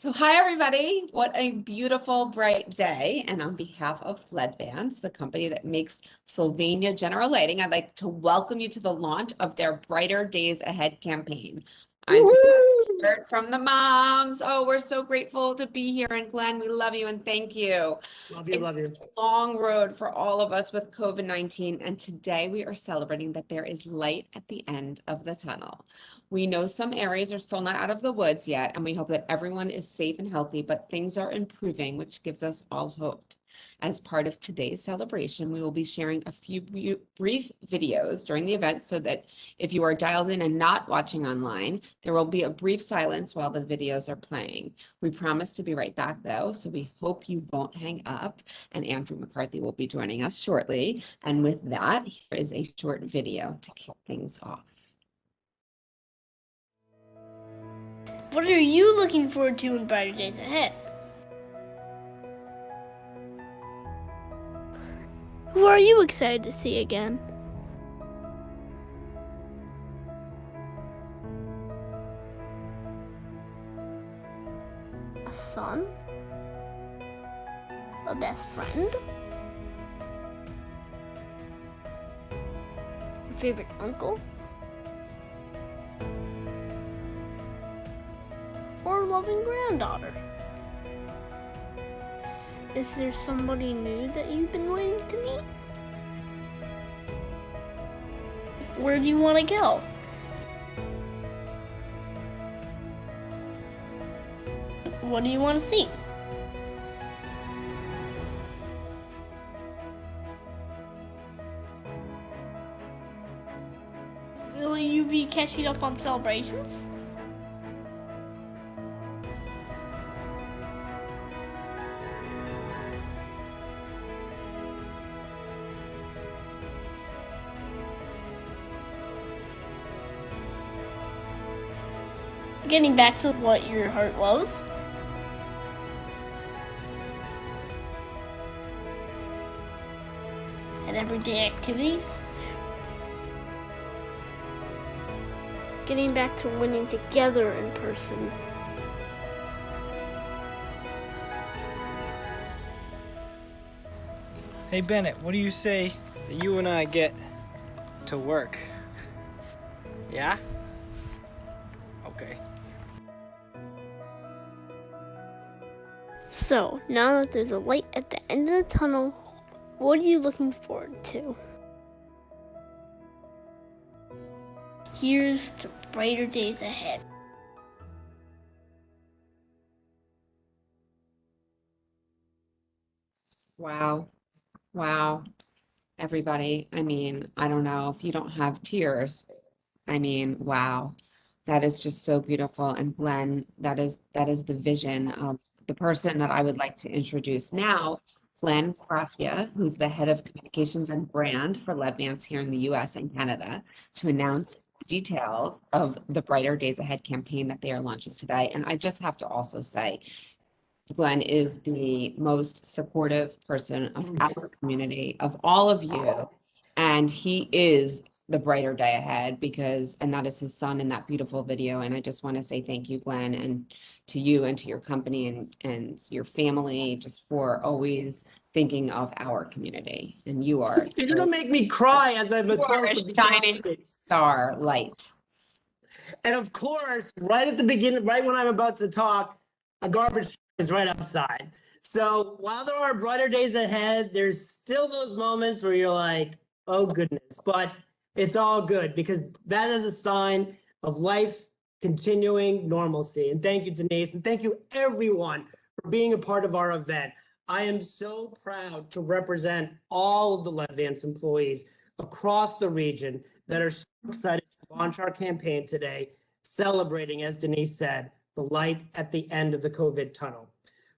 So hi, everybody. What a beautiful, bright day. And on behalf of Ledvance, the company that makes Sylvania General Lighting, I'd like to welcome you to the launch of their Brighter Days Ahead campaign. I'm heard from the moms. Oh, we're so grateful to be here. And Glenn, we love you and thank you. Love you, love you. It's a long road for all of us with COVID-19. And today we are celebrating that there is light at the end of the tunnel. We know some areas are still not out of the woods yet, and we hope that everyone is safe and healthy, but things are improving, which gives us all hope. As part of today's celebration, we will be sharing a few brief videos during the event so that if you are dialed in and not watching online, there will be a brief silence while the videos are playing. We promise to be right back though, so we hope you won't hang up, and Andrew McCarthy will be joining us shortly. And with that, here is a short video to kick things off. What are you looking forward to in brighter days ahead? Who are you excited to see again? A son? A best friend? Your favorite uncle? Or loving granddaughter? Is there somebody new that you've been waiting to meet? Where do you want to go? What do you want to see? Will you be catching up on celebrations? Getting back to what your heart loves. And everyday activities. Getting back to winning together in person. Hey Bennett, what do you say that you and I get to work? Yeah? Okay. So, now that there's a light at the end of the tunnel, what are you looking forward to? Here's to brighter days ahead. Wow. Wow. Everybody, I mean, I don't know if you don't have tears. I mean, wow. That is just so beautiful. And Glenn, that is the vision of the person that I would like to introduce now, Glenn Grafia, who's the head of communications and brand for Ledvance here in the US and Canada, to announce details of the Brighter Days Ahead campaign that they are launching today. And I just have to also say, Glenn is the most supportive person of our community, of all of you. And he is the brighter day ahead and that is his son in that beautiful video. And I just want to say thank you, Glenn, and to you and to your company and your family just for always thinking of our community. And you are You're gonna make me cry as I'm a shining star light. And of course, right at the beginning, right when I'm about to talk, a garbage truck is right outside. So while there are brighter days ahead, there's still those moments where you're like, oh goodness, but it's all good because that is a sign of life continuing normalcy. And thank you, Denise, and thank you everyone for being a part of our event. I am so proud to represent all of the Ledvance employees across the region that are so excited to launch our campaign today, celebrating, as Denise said, the light at the end of the COVID tunnel.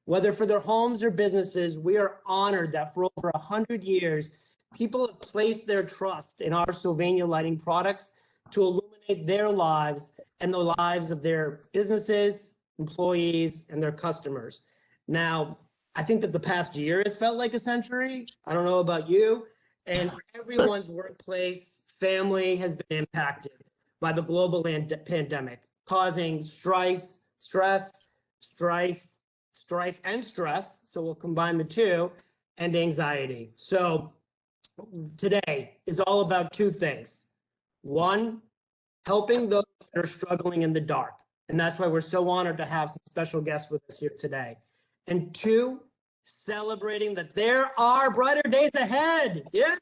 Whether for their homes or businesses, we are honored that for over 100 years, people have placed their trust in our Sylvania lighting products to illuminate their lives and the lives of their businesses, employees, and their customers. Now, I think that the past year has felt like a century. I don't know about you. And everyone's workplace, family has been impacted by the global pandemic, causing stress, strife and stress. So we'll combine the two, and anxiety. So today is all about two things. One, helping those that are struggling in the dark. And that's why we're so honored to have some special guests with us here today. And two, celebrating that there are brighter days ahead. Yeah.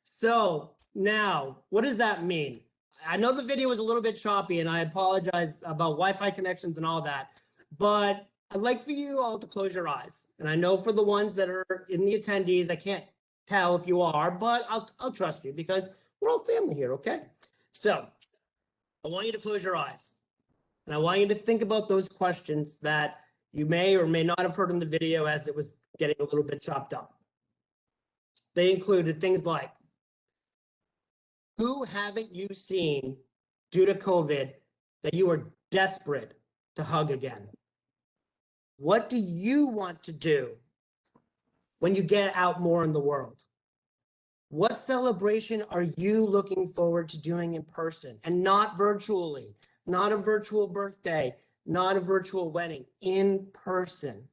So now, what does that mean? I know the video was a little bit choppy, and I apologize about Wi-Fi connections and all that, but I'd like for you all to close your eyes. And I know for the ones that are in the attendees, I can't tell if you are, but I'll trust you because we're all family here, okay? So I want you to close your eyes. And I want you to think about those questions that you may or may not have heard in the video as it was getting a little bit chopped up. They included things like, who haven't you seen due to COVID that you are desperate to hug again? What do you want to do when you get out more in the world? What celebration are you looking forward to doing in person and not virtually? Not a virtual birthday, not a virtual wedding, in person.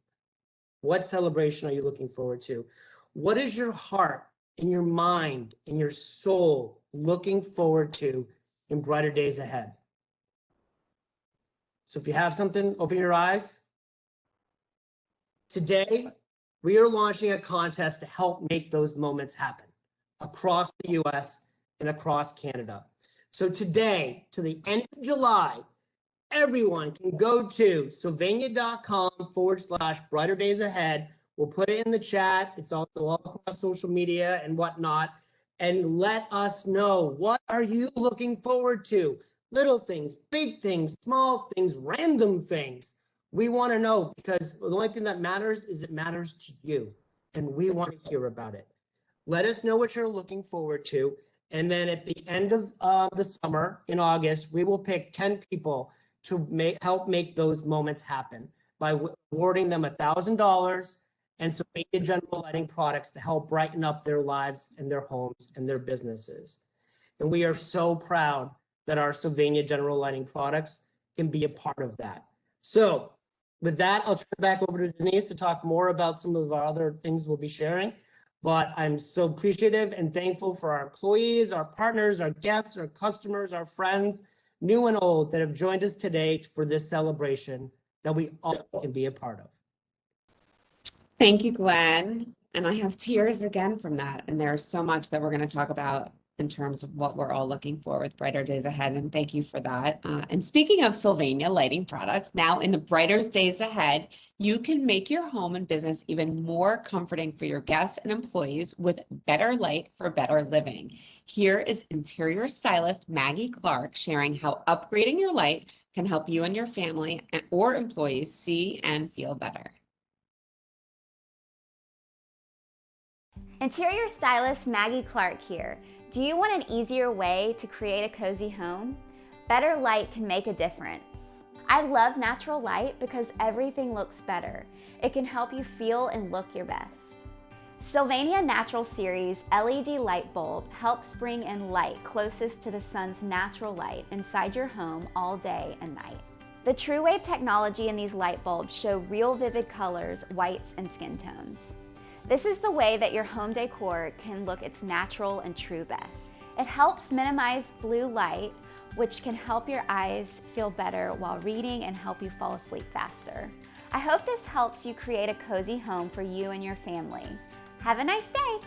What celebration are you looking forward to? What is your heart and your mind and your soul looking forward to in brighter days ahead? So if you have something, open your eyes. Today, we are launching a contest to help make those moments happen across the US and across Canada. So today, to the end of July, everyone can go to sylvania.com/brighter days ahead. We'll put it in the chat. It's also all across social media and whatnot. And let us know, what are you looking forward to? Little things, big things, small things, random things. We want to know, because the only thing that matters is it matters to you. And we want to hear about it. Let us know what you're looking forward to. And then at the end of the summer in August, we will pick 10 people to help make those moments happen by awarding them $1,000 and Sylvania General Lighting products to help brighten up their lives and their homes and their businesses. And we are so proud that our Sylvania General Lighting products can be a part of that. So with that, I'll turn it back over to Denise to talk more about some of our other things we'll be sharing. But I'm so appreciative and thankful for our employees, our partners, our guests, our customers, our friends, new and old, that have joined us today for this celebration that we all can be a part of. Thank you, Glenn. And I have tears again from that. And there's so much that we're going to talk about in terms of what we're all looking for with brighter days ahead. And thank you for that. And speaking of Sylvania lighting products, now in the brighter days ahead, you can make your home and business even more comforting for your guests and employees with better light for better living. Here is interior stylist Maggie Clark sharing how upgrading your light can help you and your family or employees see and feel better. Interior stylist Maggie Clark here. Do you want an easier way to create a cozy home? Better light can make a difference. I love natural light because everything looks better. It can help you feel and look your best. Sylvania Natural Series LED light bulb helps bring in light closest to the sun's natural light inside your home all day and night. The TrueWave technology in these light bulbs show real vivid colors, whites, and skin tones. This is the way that your home decor can look its natural and true best. It helps minimize blue light, which can help your eyes feel better while reading and help you fall asleep faster. I hope this helps you create a cozy home for you and your family. Have a nice day.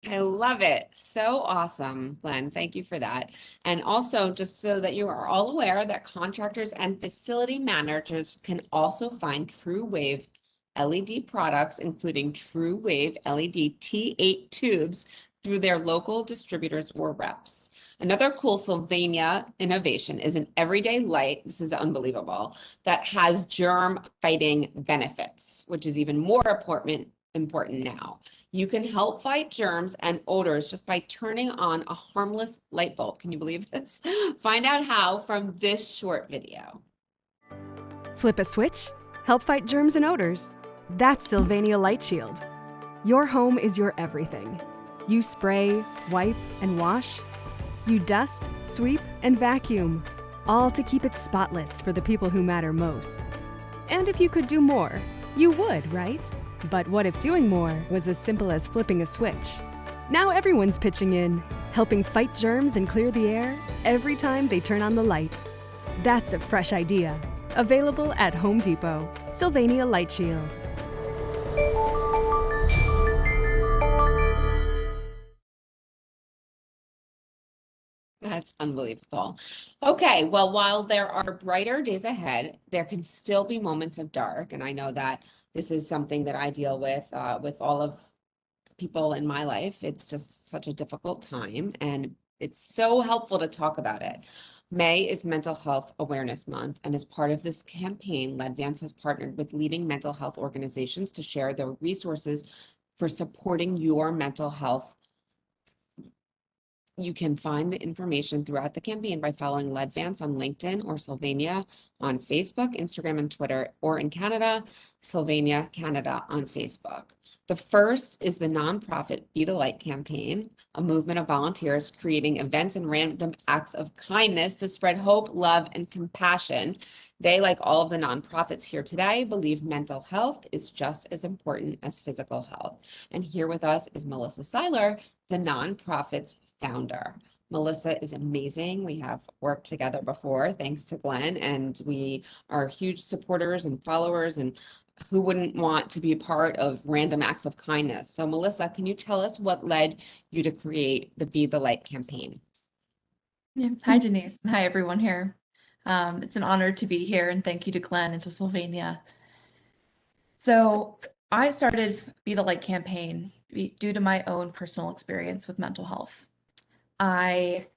I love it. So awesome, Glenn. Thank you for that. And also, just so that you are all aware that contractors and facility managers can also find TrueWave LED products, including TrueWave LED T8 tubes, through their local distributors or reps. Another cool Sylvania innovation is an everyday light, this is unbelievable, that has germ fighting benefits, which is even more important now. You can help fight germs and odors just by turning on a harmless light bulb. Can you believe this? Find out how from this short video. Flip a switch, help fight germs and odors. That's Sylvania Light Shield. Your home is your everything. You spray, wipe, and wash. You dust, sweep, and vacuum, all to keep it spotless for the people who matter most. And if you could do more, you would, right? But what if doing more was as simple as flipping a switch? Now everyone's pitching in, helping fight germs and clear the air every time they turn on the lights. That's a fresh idea. Available at Home Depot. Sylvania Light Shield. That's unbelievable. Okay, well, while there are brighter days ahead, there can still be moments of dark. And I know that this is something that I deal with all of people in my life. It's just such a difficult time, and it's so helpful to talk about it. May is Mental Health Awareness Month, and as part of this campaign, Ledvance has partnered with leading mental health organizations to share their resources for supporting your mental health. You can find the information throughout the campaign by following Ledvance on LinkedIn or Sylvania on Facebook, Instagram, and Twitter, or in Canada, Sylvania Canada on Facebook. The first is the nonprofit Be the Light campaign, a movement of volunteers creating events and random acts of kindness to spread hope, love, and compassion. They, like all of the nonprofits here today, believe mental health is just as important as physical health. And here with us is Melissa Seiler, the nonprofit's founder. Melissa is amazing. We have worked together before, thanks to Glenn, and we are huge supporters and followers, and who wouldn't want to be a part of random acts of kindness? So Melissa, can you tell us what led you to create the Be the Light campaign? Yeah. Hi, Denise, and hi, everyone here. It's an honor to be here, and thank you to Glenn and to Sylvania. So I started Be the Light campaign due to my own personal experience with mental health. I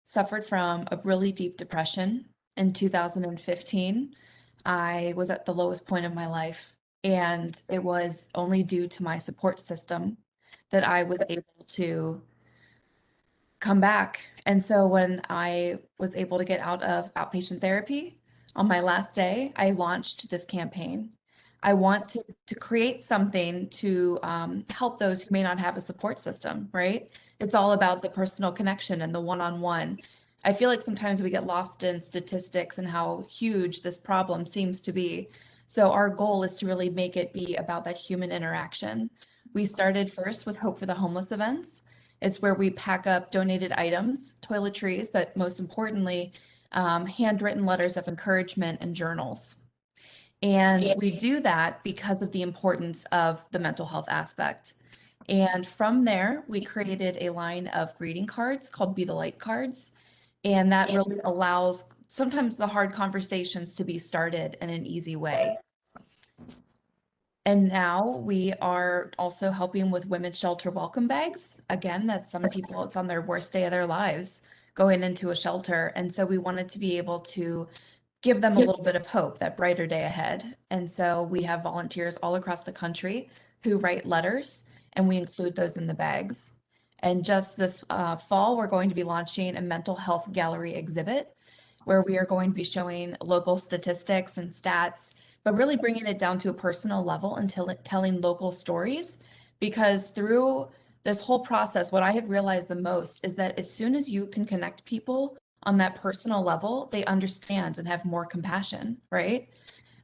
suffered from a really deep depression in 2015. I was at the lowest point of my life, and it was only due to my support system that I was able to come back. And so when I was able to get out of outpatient therapy on my last day, I launched this campaign. I want to create something to help those who may not have a support system, right? It's all about the personal connection and the one-on-one. I feel like sometimes we get lost in statistics and how huge this problem seems to be. So our goal is to really make it be about that human interaction. We started first with Hope for the Homeless events. It's where we pack up donated items, toiletries, but most importantly, handwritten letters of encouragement and journals. And we do that because of the importance of the mental health aspect. And from there, we created a line of greeting cards called Be the Light cards. And that really allows sometimes the hard conversations to be started in an easy way. And now we are also helping with women's shelter welcome bags. Again, that's some people, it's on their worst day of their lives going into a shelter. And so we wanted to be able to give them a little bit of hope, that brighter day ahead. And so we have volunteers all across the country who write letters, and we include those in the bags. And just this fall, we're going to be launching a mental health gallery exhibit where we are going to be showing local statistics and stats, but really bringing it down to a personal level and telling local stories. Because through this whole process, what I have realized the most is that as soon as you can connect people on that personal level, they understand and have more compassion, right?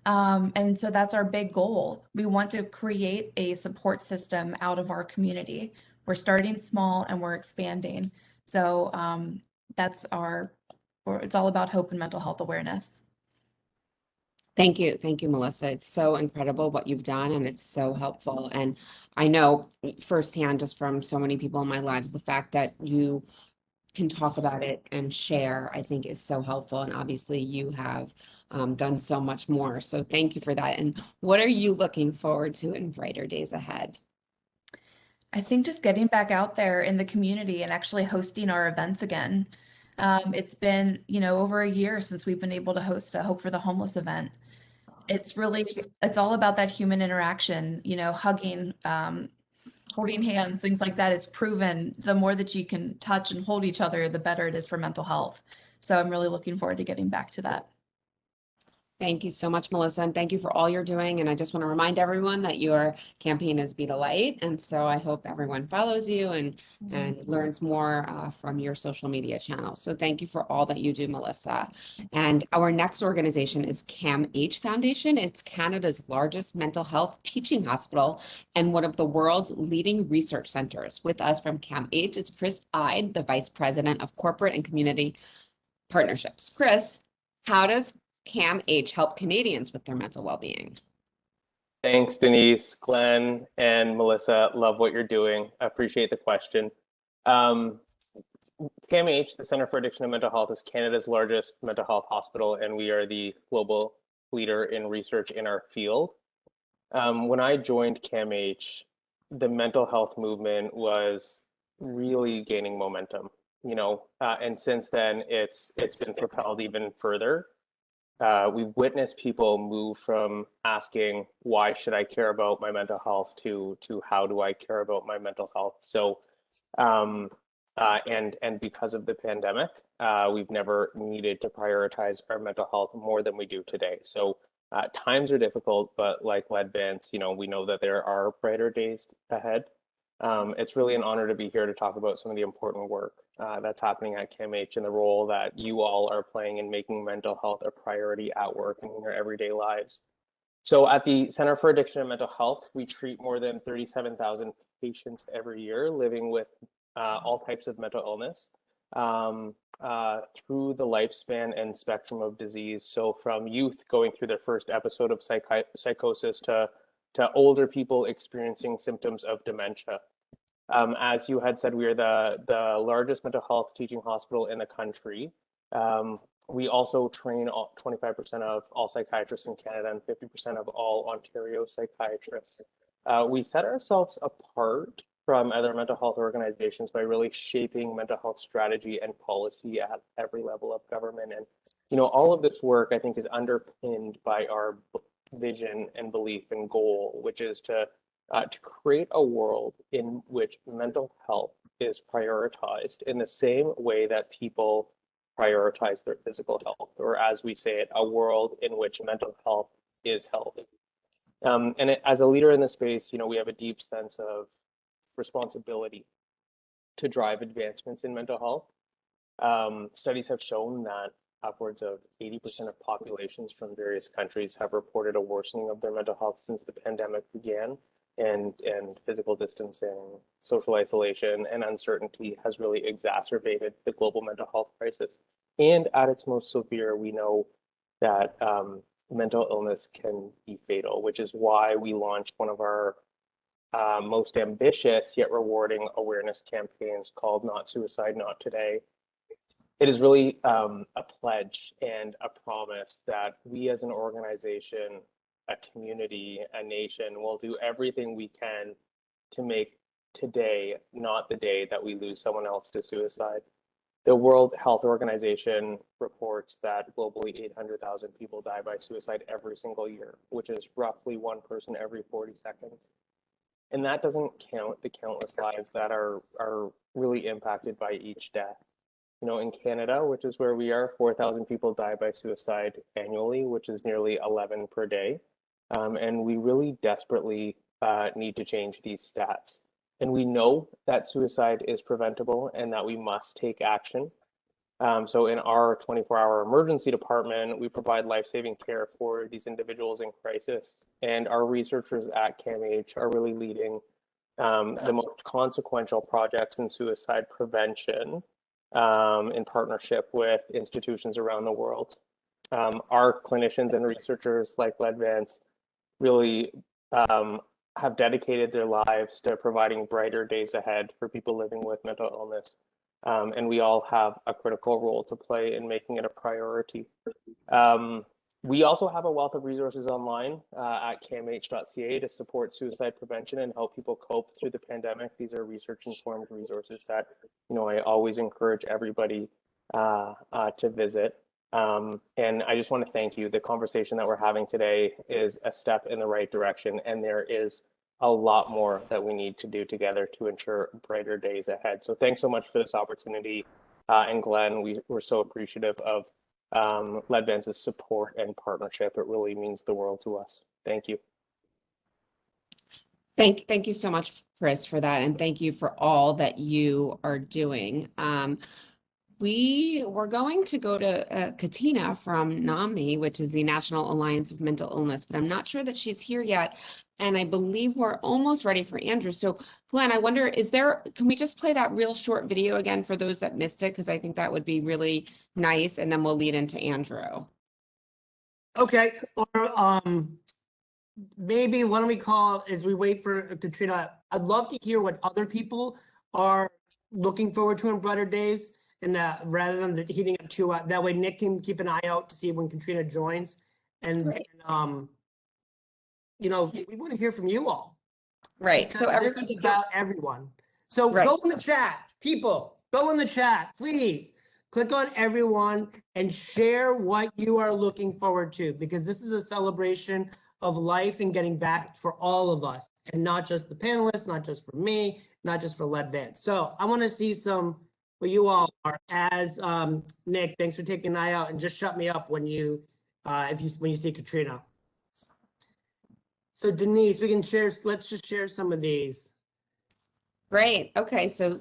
And so that's our big goal. We want to create a support system out of our community. We're starting small and we're expanding. So that's it's all about hope and mental health awareness. Thank you. Thank you, Melissa. It's so incredible what you've done, and it's so helpful. And I know firsthand, just from so many people in my lives, the fact that you can talk about it and share, I think is so helpful. And obviously you have done so much more. So thank you for that. And what are you looking forward to in brighter days ahead? I think just getting back out there in the community and actually hosting our events again. It's been, over a year since we've been able to host a Hope for the Homeless event. It's all about that human interaction, hugging, holding hands, things like that. It's proven the more that you can touch and hold each other, the better it is for mental health. So I'm really looking forward to getting back to that. Thank you so much, Melissa, and thank you for all you're doing. And I just want to remind everyone that your campaign is Be the Light. And so I hope everyone follows you and learns more from your social media channels. So thank you for all that you do, Melissa. And our next organization is CAMH Foundation. It's Canada's largest mental health teaching hospital and one of the world's leading research centers. With us from CAMH is Chris Ide, the Vice President of Corporate and Community Partnerships. Chris, how does CAMH help Canadians with their mental well-being? Thanks, Denise, Glenn, and Melissa. Love what you're doing. I appreciate the question. CAMH, the Center for Addiction and Mental Health, is Canada's largest mental health hospital, and we are the global leader in research in our field. When I joined CAMH, the mental health movement was really gaining momentum, and since then it's been propelled even further. We've witnessed people move from asking, why should I care about my mental health, to how do I care about my mental health? So, and because of the pandemic, we've never needed to prioritize our mental health more than we do today. So times are difficult, but like Ledvance, we know that there are brighter days ahead. It's really an honor to be here to talk about some of the important work that's happening at CAMH and the role that you all are playing in making mental health a priority at work and in your everyday lives. So at the Center for Addiction and Mental Health, we treat more than 37,000 patients every year living with all types of mental illness through the lifespan and spectrum of disease. So from youth going through their first episode of psychosis to older people experiencing symptoms of dementia. As you had said, we are the largest mental health teaching hospital in the country. We also train 25% of all psychiatrists in Canada and 50% of all Ontario psychiatrists. We set ourselves apart from other mental health organizations by really shaping mental health strategy and policy at every level of government. And, all of this work, I think, is underpinned by our vision and belief and goal, which is to create a world in which mental health is prioritized in the same way that people prioritize their physical health, or as we say it, a world in which mental health is health. As a leader in the space, we have a deep sense of responsibility to drive advancements in mental health. Studies have shown that upwards of 80% of populations from various countries have reported a worsening of their mental health since the pandemic began, and physical distancing, social isolation, and uncertainty has really exacerbated the global mental health crisis. And at its most severe, we know that mental illness can be fatal, which is why we launched one of our most ambitious yet rewarding awareness campaigns called Not Suicide, Not Today. It is really a pledge and a promise that we as an organization, a community, a nation will do everything we can to make today not the day that we lose someone else to suicide. The World Health Organization reports that globally 800,000 people die by suicide every single year, which is roughly one person every 40 seconds. And that doesn't count the countless lives that are really impacted by each death. In Canada, which is where we are, 4,000 people die by suicide annually, which is nearly 11 per day. And we really desperately need to change these stats. And we know that suicide is preventable and that we must take action. So in our 24-hour emergency department, we provide life-saving care for these individuals in crisis. And our researchers at CAMH are really leading the most consequential projects in suicide prevention in partnership with institutions around the world. Our clinicians and researchers like Ledvance really have dedicated their lives to providing brighter days ahead for people living with mental illness. And we all have a critical role to play in making it a priority. We also have a wealth of resources online at camh.ca to support suicide prevention and help people cope through the pandemic. These are research-informed resources that I always encourage everybody to visit. And I just want to thank you. The conversation that we're having today is a step in the right direction, and there is a lot more that we need to do together to ensure brighter days ahead. So thanks so much for this opportunity. And Glenn, we're so appreciative of Ledvance's support and partnership. It really means the world to us. Thank you. Thank you so much, Chris, for that, and thank you for all that you are doing. We were going to go to Katina from NAMI, which is the National Alliance of Mental Illness, but I'm not sure that she's here yet. And I believe we're almost ready for Andrew. So Glenn, I wonder, can we just play that real short video again for those that missed it? Because I think that would be really nice. And then we'll lead into Andrew. Okay, or maybe why don't we call, as we wait for Katrina, I'd love to hear what other people are looking forward to in brighter days, and rather than heating up to that way Nick can keep an eye out to see when Katrina joins, and Right. you know, we want to hear from you all. Right. Because So this everybody, is about everyone. So Right. go in the chat, people, go in the chat, please. Click on everyone and share what you are looking forward to, because this is a celebration of life and getting back for all of us, and not just the panelists, not just for me, not just for Ledvance. So I want to see some what you all are. As Nick, thanks for taking an eye out, and just shut me up when you when you see Katrina. So Denise, we can share. Let's just share some of these. Great. Okay. So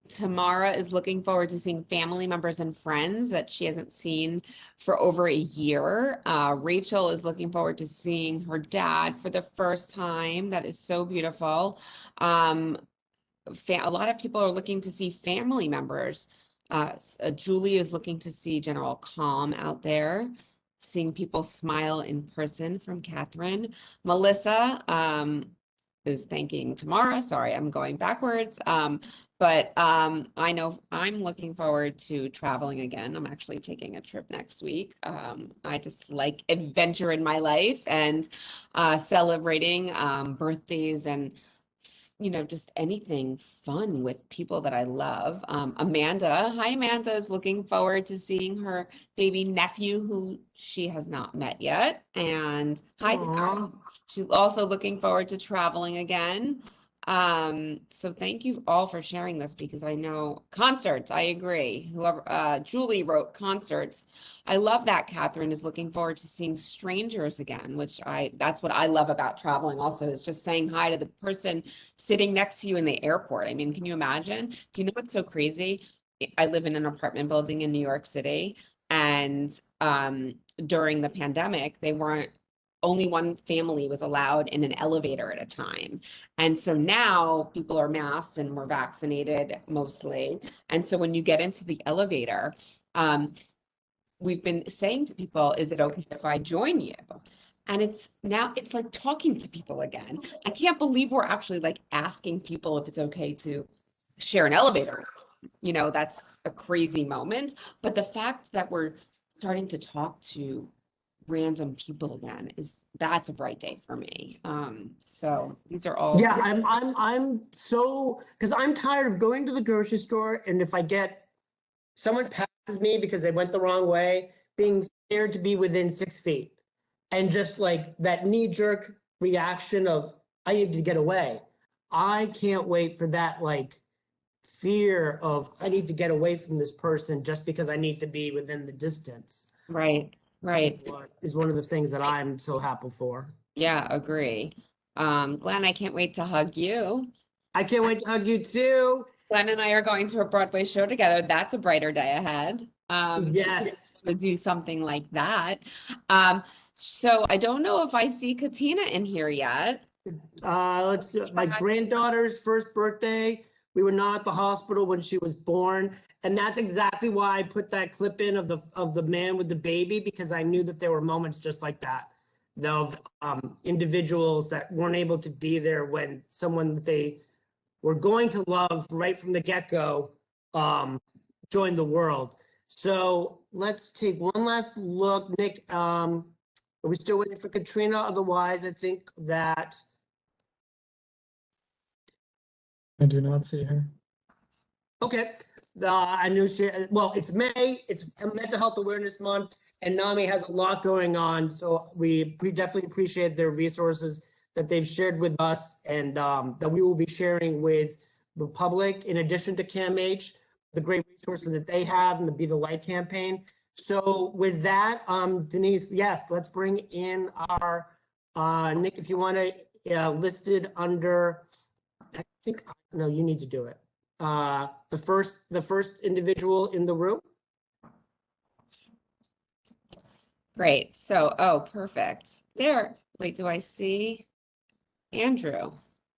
Tamara is looking forward to seeing family members and friends that she hasn't seen for over a year. Rachel is looking forward to seeing her dad for the first time. That is so beautiful. A lot of people are looking to see family members. Julie is looking to see general calm out there, seeing people smile in person from Catherine. Melissa is thanking Tamara. Sorry, I'm going backwards. But I know I'm looking forward to traveling again. I'm actually taking a trip next week. I just like adventure in my life and celebrating birthdays and, you know, just anything fun with people that I love. Amanda, hi Amanda, is looking forward to seeing her baby nephew who she has not met yet. And hi Tara. She's also looking forward to traveling again. So thank you all for sharing this, because I know concerts, I agree. Whoever, Julie wrote concerts. I love that. Catherine is looking forward to seeing strangers again, which that's what I love about traveling also, is just saying hi to the person sitting next to you in the airport. I mean, can you imagine? Do you know what's so crazy? I live in an apartment building in New York City, and during the pandemic, only one family was allowed in an elevator at a time. And so now people are masked and we're vaccinated mostly. And so when you get into the elevator, we've been saying to people, is it okay if I join you? And it's like talking to people again. I can't believe we're actually like asking people if it's okay to share an elevator. You know, that's a crazy moment. But the fact that we're starting to talk to random people again that's a bright day for me. So these are all. Yeah, I'm so, because I'm tired of going to the grocery store, and if I get someone passes me because they went the wrong way, being scared to be within 6 feet, and just like that knee-jerk reaction of I need to get away. I can't wait for that, like, fear of I need to get away from this person just because I need to be within the distance. Right. Is one of the things that I'm so happy for. Yeah, agree. Glenn, I can't wait to hug you. I can't wait to hug you too. Glenn and I are going to a Broadway show together. That's a brighter day ahead. Yes. To do something like that. So I don't know if I see Katina in here yet. Let's see, my granddaughter's first birthday. We were not at the hospital when she was born, and that's exactly why I put that clip in of the man with the baby, because I knew that there were moments just like that, of individuals that weren't able to be there when someone that they were going to love right from the get-go joined the world. So let's take one last look. Nick, are we still waiting for Katrina? Otherwise, I think that. I do not see her. Okay. I knew well, it's May, it's Mental Health Awareness Month, and NAMI has a lot going on. So we definitely appreciate their resources that they've shared with us, and that we will be sharing with the public, in addition to CAMH, the great resources that they have and the Be the Light campaign. So with that, Denise, yes, let's bring in our, Nick, if you want to, listed under, I think, no, you need to do it. The first individual in the room. Great. So, oh, perfect. There. Wait, do I see Andrew?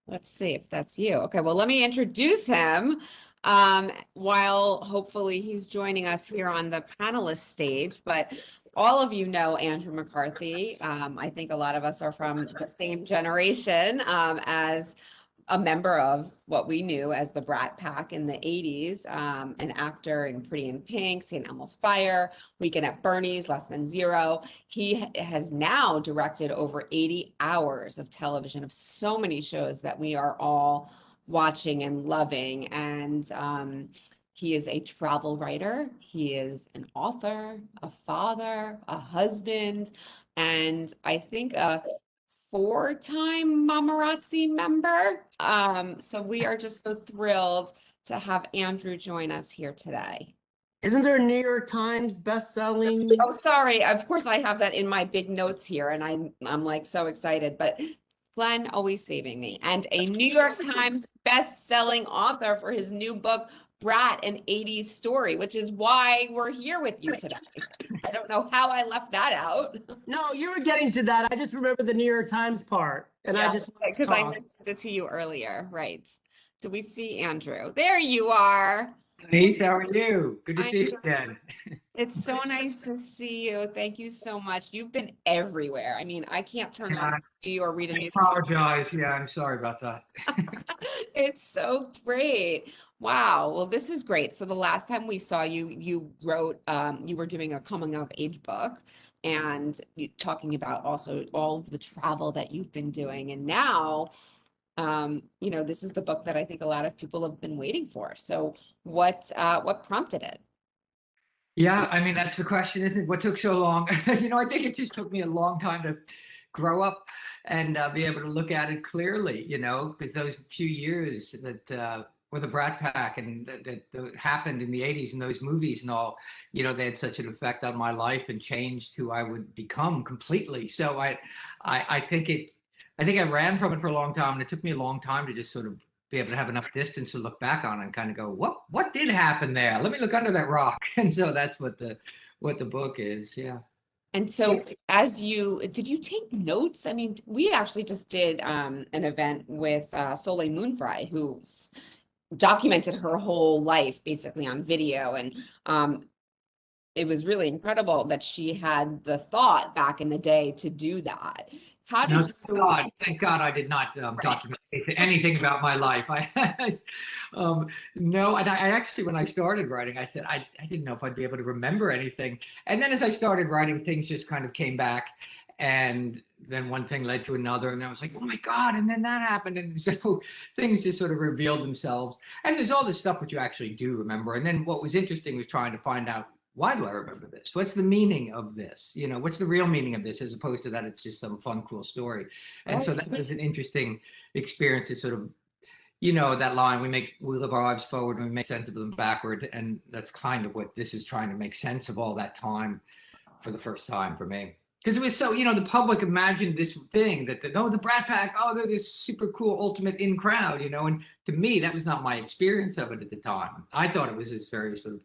Let's see if that's you. Okay, well, let me introduce him while hopefully he's joining us here on the panelist stage. But all of you know Andrew McCarthy. I think a lot of us are from the same generation as a member of what we knew as the Brat Pack in the 80s, an actor in Pretty in Pink, St. Elmo's Fire, Weekend at Bernie's, Less Than Zero. He has now directed over 80 hours of television of so many shows that we are all watching and loving. And he is a travel writer. He is an author, a father, a husband, and I think a four-time Mamarazzi member. So we are just so thrilled to have Andrew join us here today. Isn't there a New York Times best-selling? Oh, sorry. Of course, I have that in my big notes here, and I'm like so excited. But Glenn always saving me, and a New York Times best-selling author for his new book, Brat, an 80s Story, which is why we're here with you today. I don't know how I left that out. No, you were getting to that. I just remember the New York Times part, and I just because I mentioned it to you earlier, right? Do we see Andrew? There you are. Denise, how are you? Good to see you again. It's so nice to see you. Thank you so much. You've been everywhere. I mean, I can't turn on TV or read a newspaper. I apologize. Yeah, I'm sorry about that. It's so great. Wow. Well, this is great. So the last time we saw you, you wrote, you were doing a coming of age book and talking about also all of the travel that you've been doing. And now, you know, this is the book that I think a lot of people have been waiting for. So what prompted it? Yeah, I mean, that's the question, isn't it? What took so long? You know, I think it just took me a long time to grow up and be able to look at it clearly, you know, because those few years that were the Brat Pack and that happened in the 80s and those movies and all, you know, they had such an effect on my life and changed who I would become completely. So I think I ran from it for a long time, and it took me a long time to just sort of be able to have enough distance to look back on and kind of go, what did happen there? Let me look under that rock. And so that's what the book is. Yeah. And so did you take notes? I mean, we actually just did an event with Soleil Moonfry, who documented her whole life basically on video. And it was really incredible that she had the thought back in the day to do that. How did Thank God I did not document anything about my life. No, and I actually, when I started writing, I said I didn't know if I'd be able to remember anything. And then as I started writing, things just kind of came back, and then one thing led to another, and I was like, oh my God, and then that happened, and so things just sort of revealed themselves. And there's all this stuff which you actually do remember. And then what was interesting was trying to find out, why do I remember this? What's the meaning of this? You know, what's the real meaning of this, as opposed to that it's just some fun, cool story. And so that was an interesting experience to sort of, you know, that line, we live our lives forward and we make sense of them backward. And that's kind of what this is trying to make sense of, all that time for the first time for me. Because it was so, you know, the public imagined this thing that, the Brat Pack, oh, they're this super cool ultimate in crowd, you know, and to me, that was not my experience of it at the time. I thought it was this very sort of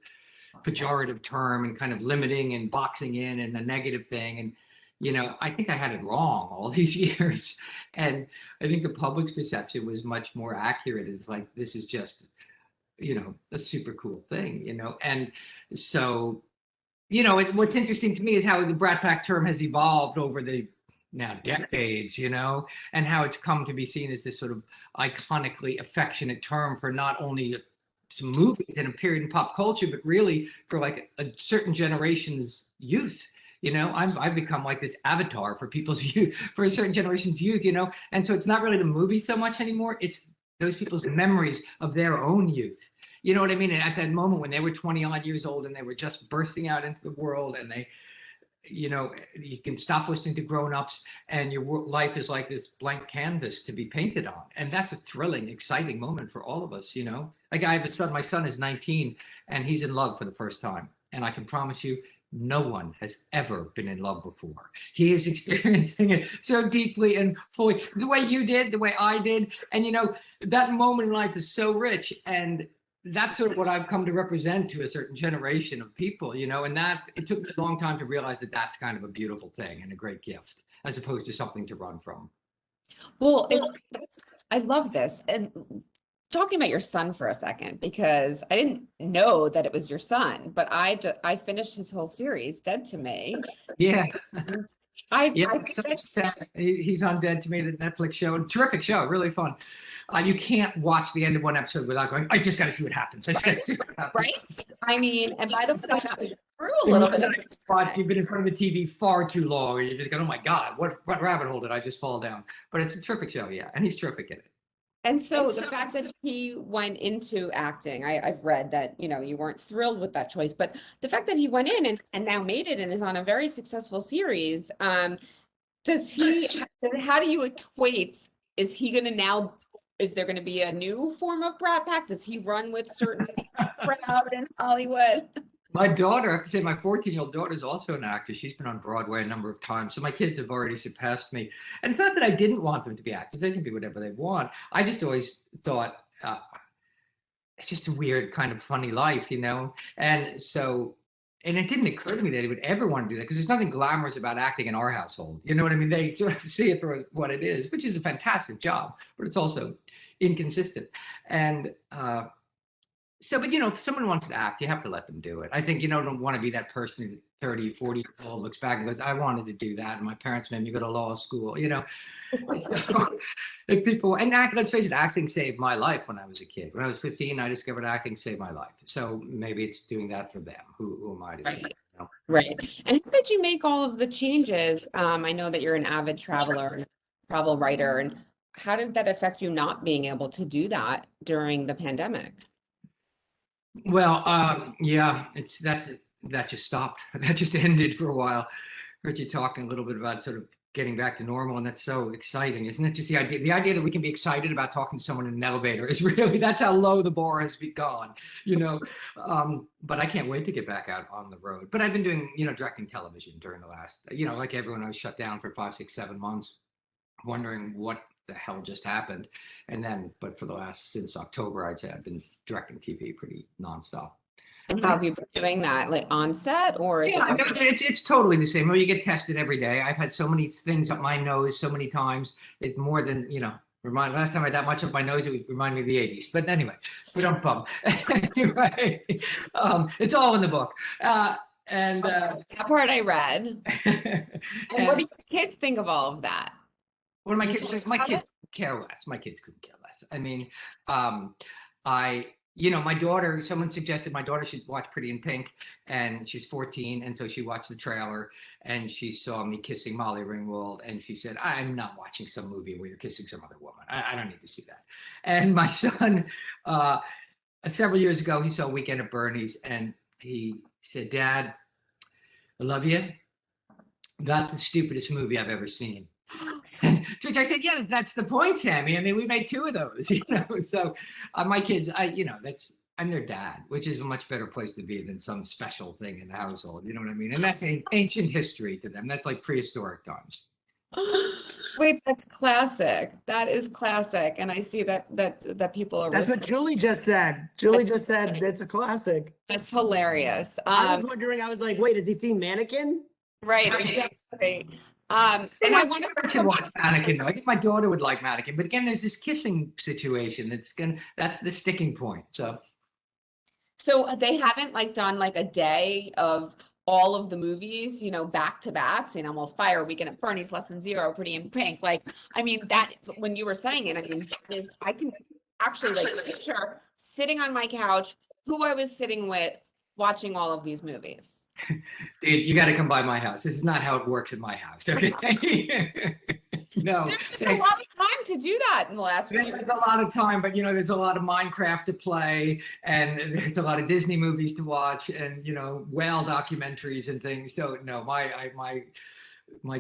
pejorative term and kind of limiting and boxing in and a negative thing. And, you know, I think I had it wrong all these years. And I think the public's perception was much more accurate. It's like, this is just, you know, a super cool thing, you know? And so, you know, what's interesting to me is how the Brat Pack term has evolved over the now decades, you know, and how it's come to be seen as this sort of iconically affectionate term for not only some movies and a period in pop culture, but really for like a certain generation's youth. You know, I've become like this avatar for people's youth, for a certain generation's youth, you know. And so it's not really the movie so much anymore. It's those people's memories of their own youth. You know what I mean? And at that moment when they were 20 odd years old and they were just bursting out into the world, and they, you know, you can stop listening to grown-ups and your life is like this blank canvas to be painted on. And that's a thrilling, exciting moment for all of us, you know. Like I have a son, my son is 19 and he's in love for the first time. And I can promise you, no one has ever been in love before. He is experiencing it so deeply and fully, the way you did, the way I did. And that moment in life is so rich. And that's sort of what I've come to represent to a certain generation of people, and that it took me a long time to realize that that's kind of a beautiful thing and a great gift, as opposed to something to run from. Well, I love this. And talking about your son for a second, because I didn't know that it was your son, but I finished his whole series, Dead to Me. Yeah. I He's on Dead to Me, the Netflix show. Terrific show, really fun. You can't watch the end of one episode without going, I just got to see what happens. I just got to see what happens. Right? I mean, and by the way, I went through a little bit of You've been in front of the TV far too long, and you just go, oh my God, what rabbit hole did I just fall down? But it's a terrific show, yeah, and he's terrific in it. And so the fact that he went into acting, I've read that, you weren't thrilled with that choice, but the fact that he went in and now made it and is on a very successful series, how do you equate, is there going to be a new form of Brat Pack? Does he run with certain crowd in Hollywood? My daughter, I have to say, my 14-year-old daughter is also an actor. She's been on Broadway a number of times. So my kids have already surpassed me. And it's not that I didn't want them to be actors. They can be whatever they want. I just always thought it's just a weird kind of funny life, And so, and it didn't occur to me that he would ever want to do that, because there's nothing glamorous about acting in our household. You know what I mean? They sort of see it for what it is, which is a fantastic job, but it's also inconsistent. And but if someone wants to act, you have to let them do it. I think you don't want to be that person who 30, 40 years old looks back and goes, I wanted to do that, and my parents made me go to law school, So, if people, and let's face it, acting saved my life when I was a kid. When I was 15, I discovered acting saved my life. So maybe it's doing that for them. Who am I to say? Right. And how did you make all of the changes? I know that you're an avid traveler and travel writer, and how did that affect you not being able to do that during the pandemic? Well, yeah, that just stopped. That just ended for a while. Heard you talking a little bit about sort of getting back to normal, and that's so exciting, isn't it? Just the idea that we can be excited about talking to someone in an elevator is really, that's how low the bar has gone, but I can't wait to get back out on the road. But I've been doing, directing television during the last, like everyone, I was shut down for 5, 6, 7 months, wondering what the hell just happened. And then, but for the last, since October, I'd say I've been directing TV pretty nonstop. And how have you been doing that, like on set, or is it's totally the same. Well, you get tested every day. I've had so many things up my nose so many times. It's more than, last time I had that much up my nose, it would remind me of the 80s. But anyway, we don't bum. Anyway, it's all in the book. And that part I read. And what do your kids think of all of that? Well, my kids care less. My kids couldn't care less. I mean, my daughter, someone suggested my daughter should watch Pretty in Pink, and she's 14. And so she watched the trailer and she saw me kissing Molly Ringwald. And she said, I'm not watching some movie where you're kissing some other woman. I don't need to see that. And my son, several years ago, he saw Weekend at Bernie's and he said, Dad, I love you. That's the stupidest movie I've ever seen. Which I said, yeah, that's the point, Sammy. I mean, we made 2 of those, So my kids, I'm their dad, which is a much better place to be than some special thing in the household. You know what I mean? And that's ancient history to them. That's like prehistoric times. Wait, that's classic. That is classic, and I see that people are. That's what Julie just said. Julie just said that's a classic. That's hilarious. I was wondering. I was like, wait, has he seen Mannequin? Right. Exactly. And I wonder if I should watch Mannequin though. I think my daughter would like Mannequin, but again, there's this kissing situation that's the sticking point. So they haven't done a day of all of the movies, back to back, St. Elmo's Fire, Weekend at Bernie's, Less Than Zero, Pretty in Pink. I mean, that when you were saying it, I can actually picture sitting on my couch, who I was sitting with, watching all of these movies. Dude, you got to come by my house. This is not how it works in my house. Okay. No. There's a lot of time to do that in the last week. There's a lot of time, but there's a lot of Minecraft to play, and there's a lot of Disney movies to watch, and whale documentaries and things. So no, my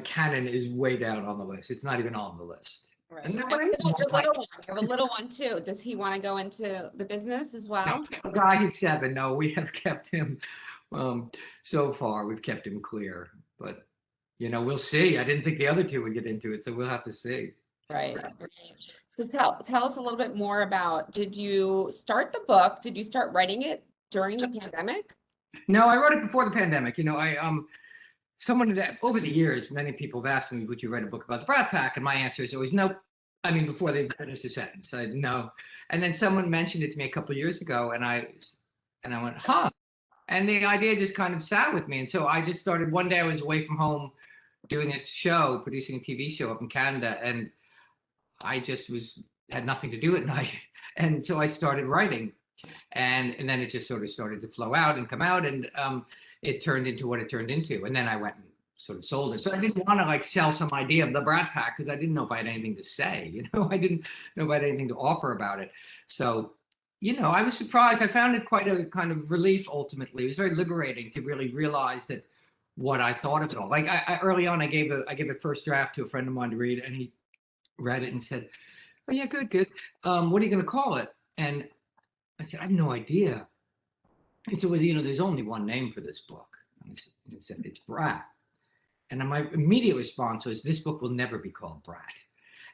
canon is way down on the list. It's not even on the list. Right. And your little one too. Does he want to go into the business as well? The guy is 7. No, we have kept him So far, we've kept him clear, but we'll see. I didn't think the other two would get into it, so we'll have to see. Right. So tell us a little bit more about, did you start the book? Did you start writing it during the pandemic? No, I wrote it before the pandemic. Someone that over the years, many people have asked me, would you write a book about the Brat Pack? And my answer is always no. I mean, before they finish the sentence, I no. And then someone mentioned it to me a couple of years ago, and I went, huh. And the idea just kind of sat with me. And so I just started, one day I was away from home doing a show, producing a TV show up in Canada, and I just had nothing to do at night. And so I started writing, and then it just sort of started to flow out and come out, and it turned into what it turned into. And then I went and sort of sold it. So I didn't want to like sell some idea of the Brat Pack because I didn't know if I had anything to say, I didn't know if I had anything to offer about it. So, I was surprised. I found it quite a kind of relief ultimately. It was very liberating to really realize that what I thought of it all. Like I early on, I gave a first draft to a friend of mine to read, and he read it and said, "Oh yeah, good. What are you going to call it?" And I said, "I have no idea." He said, "Well, there's only one name for this book." And he said, "It's Brat." And my immediate response was, "This book will never be called Brat."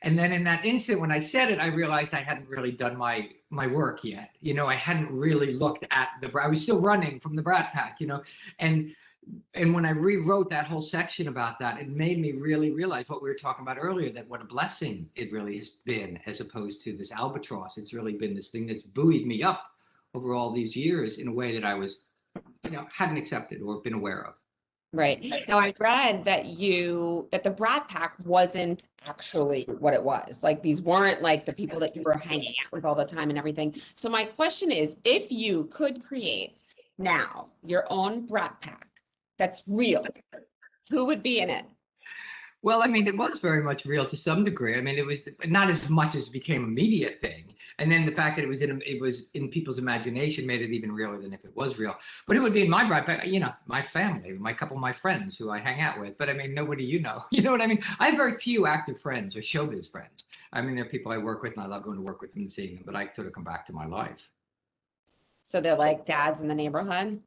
And then in that instant, when I said it, I realized I hadn't really done my work yet. I hadn't really looked at I was still running from the Brat Pack, and when I rewrote that whole section about that, it made me really realize what we were talking about earlier, that what a blessing it really has been, as opposed to this albatross. It's really been this thing that's buoyed me up over all these years in a way that I was, hadn't accepted or been aware of. Right. Now I read that the Brat Pack wasn't actually what it was. Like these weren't like the people that you were hanging out with all the time and everything. So my question is, if you could create now your own Brat Pack that's real, who would be in it? Well, I mean, it was very much real to some degree. I mean, it was not as much as it became a media thing. And then the fact that it was in people's imagination made it even realer than if it was real. But it would be in my Brat Pack, my family, my couple of my friends who I hang out with. But I mean, nobody you know what I mean? I have very few active friends or showbiz friends. I mean, they're people I work with, and I love going to work with them and seeing them, but I sort of come back to my life. So they're like dads in the neighborhood?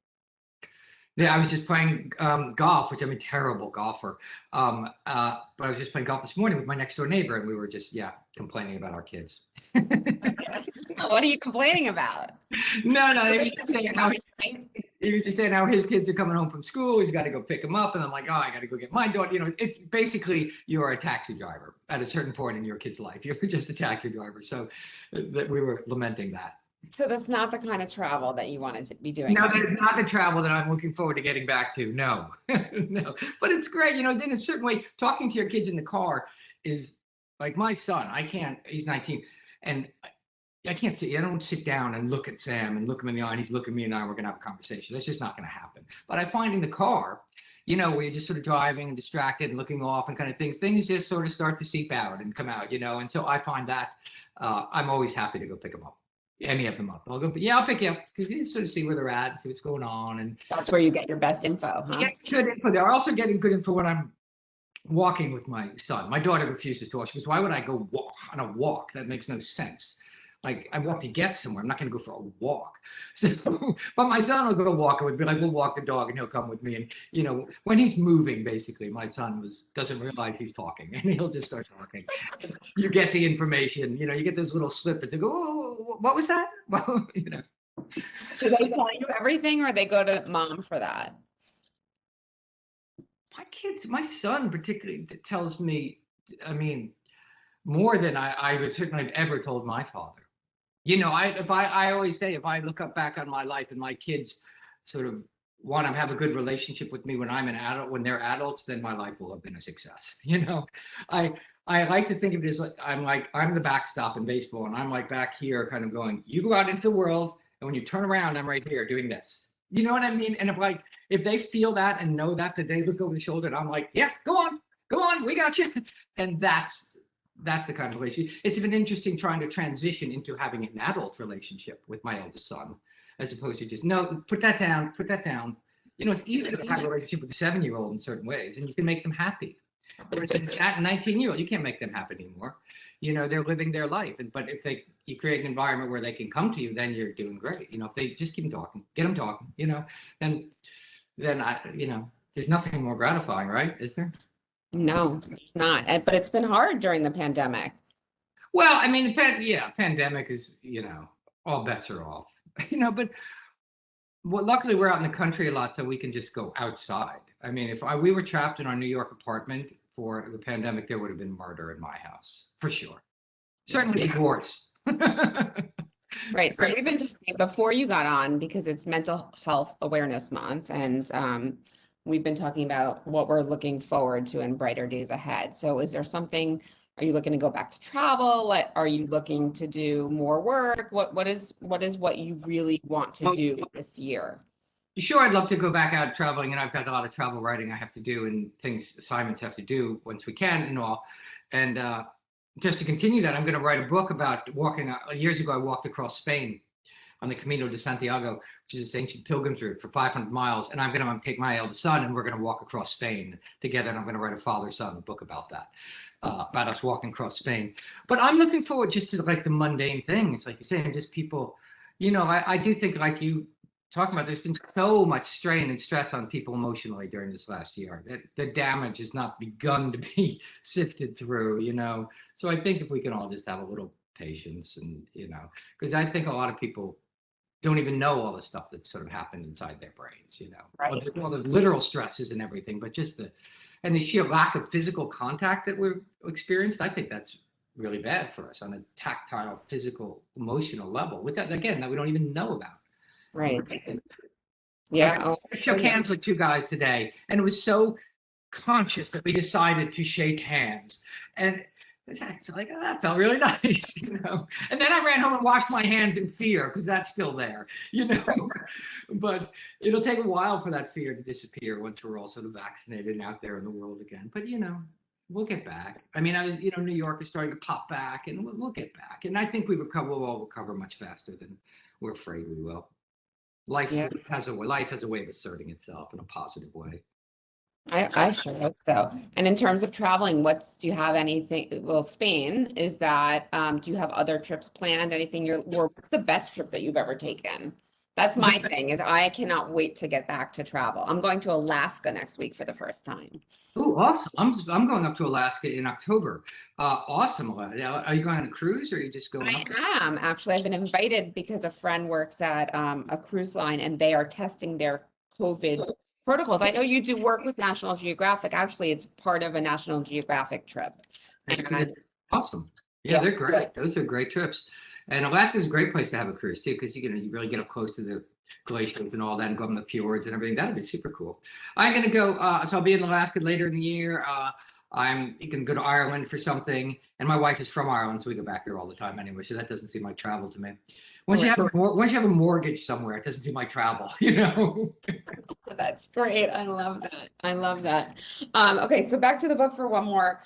Yeah, I was just playing golf, which I'm a terrible golfer. But I was just playing golf this morning with my next door neighbor, and we were just, complaining about our kids. What are you complaining about? No, he was just saying how his kids are coming home from school. He's got to go pick them up, and I'm like, oh, I got to go get my daughter. It's basically you're a taxi driver at a certain point in your kid's life. You're just a taxi driver. So that we were lamenting that. So that's not the kind of travel that you wanted to be doing. No, that is not the travel that I'm looking forward to getting back to. No, no. But it's great, in a certain way, talking to your kids in the car is like my son. He's 19, and I can't I don't sit down and look at Sam and look him in the eye, and he's looking at me, and we're going to have a conversation. That's just not going to happen. But I find in the car, where you're just sort of driving and distracted and looking off and kind of things just sort of start to seep out and come out, and so I find that I'm always happy to go pick them up. Any of them up. I'll pick you up because you sort of see where they're at and see what's going on. And that's where you get your best info, huh? Yes, good info there. I'm also getting good info when I'm walking with my son. My daughter refuses to walk. She goes, "Why would I go walk on a walk? That makes no sense. Like, I walk to get somewhere. I'm not going to go for a walk." So, but my son will go walk. It would be like, we'll walk the dog and he'll come with me. And, when he's moving, basically, my son doesn't realize he's talking and he'll just start talking. You get the information, you get those little snippets and go, "Oh, what was that?" Well, Do they tell you everything, or they go to mom for that? My son particularly tells me, I mean, more than I would certainly have ever told my father. I always say, if I look back on my life and my kids sort of want to have a good relationship with me when I'm an adult, when they're adults, then my life will have been a success. I like to think of it as I'm the backstop in baseball, and I'm like back here kind of going, you go out into the world, and when you turn around, I'm right here doing this. You know what I mean? And if they feel that and know that they look over the shoulder, and I'm like, yeah, go on, we got you. And that's the kind of relationship. It's been interesting trying to transition into having an adult relationship with my eldest son, as opposed to just, no, put that down. It's easy to have a relationship with a 7-year-old in certain ways, and you can make them happy. Whereas at 19-year-old, you can't make them happy anymore. You know, they're living their life. But if you create an environment where they can come to you, then you're doing great. You know, if they just keep talking, get them talking, you know, then there's nothing more gratifying, right? Is there? No, it's not. But it's been hard during the pandemic. Well, I mean, pandemic is, all bets are off, but luckily we're out in the country a lot, so we can just go outside. I mean, if we were trapped in our New York apartment for the pandemic, there would have been murder in my house, for sure. Certainly divorce. Right. So we've been talking before you got on, because it's Mental Health Awareness Month, and we've been talking about what we're looking forward to in brighter days ahead. So is there something, are you looking to go back to travel? What are you looking to do more work? What is what you really want to do this year? Sure, I'd love to go back out traveling, and I've got a lot of travel writing I have to do and assignments have to do once we can and all. And just to continue that, I'm going to write a book about walking. Years ago, I walked across Spain on the Camino de Santiago, which is this ancient pilgrim's route for 500 miles. And I'm going to take my eldest son and we're going to walk across Spain together. And I'm going to write a father-son book about that, about us walking across Spain. But I'm looking forward just to like the mundane things, like you say, and just people, I do think, like you talking about, there's been so much strain and stress on people emotionally during this last year that the damage has not begun to be sifted through, So I think if we can all just have a little patience and, because I think a lot of people don't even know all the stuff that's sort of happened inside their brains, Right. All the literal stresses and everything, but just the sheer lack of physical contact that we've experienced. I think that's really bad for us on a tactile, physical, emotional level, with that, again, that we don't even know about. Right. Yeah. I shook hands with two guys today, and it was so conscious that we decided to shake hands. And it's like, that felt really nice, And then I ran home and washed my hands in fear, because that's still there, But it'll take a while for that fear to disappear once we're all sort of vaccinated and out there in the world again. But, we'll get back. I mean, New York is starting to pop back, and we'll get back. And I think we'll all recover much faster than we're afraid we will. Life has a way of asserting itself in a positive way. I sure hope so. And in terms of traveling, do you have anything? Well, Spain, is that, do you have other trips planned? Anything or what's the best trip that you've ever taken? That's my thing, is I cannot wait to get back to travel. I'm going to Alaska next week for the first time. Oh, awesome. I'm going up to Alaska in October. Awesome. Are you going on a cruise, or are you just going up? I am. Actually, I've been invited because a friend works at a cruise line, and they are testing their COVID protocols. I know you do work with National Geographic. Actually, it's part of a National Geographic trip. And awesome. Yeah, they're great. Those are great trips. And Alaska is a great place to have a cruise too, because you really get up close to the glaciers and all that, and go on the fjords and everything. That'd be super cool. I'm going to go, so I'll be in Alaska later in the year. You can go to Ireland for something, and my wife is from Ireland, so we go back there all the time anyway. So that doesn't seem like travel to me. Once you have a mortgage somewhere, it doesn't seem like travel, That's great. I love that. I love that. Okay, so back to the book for one more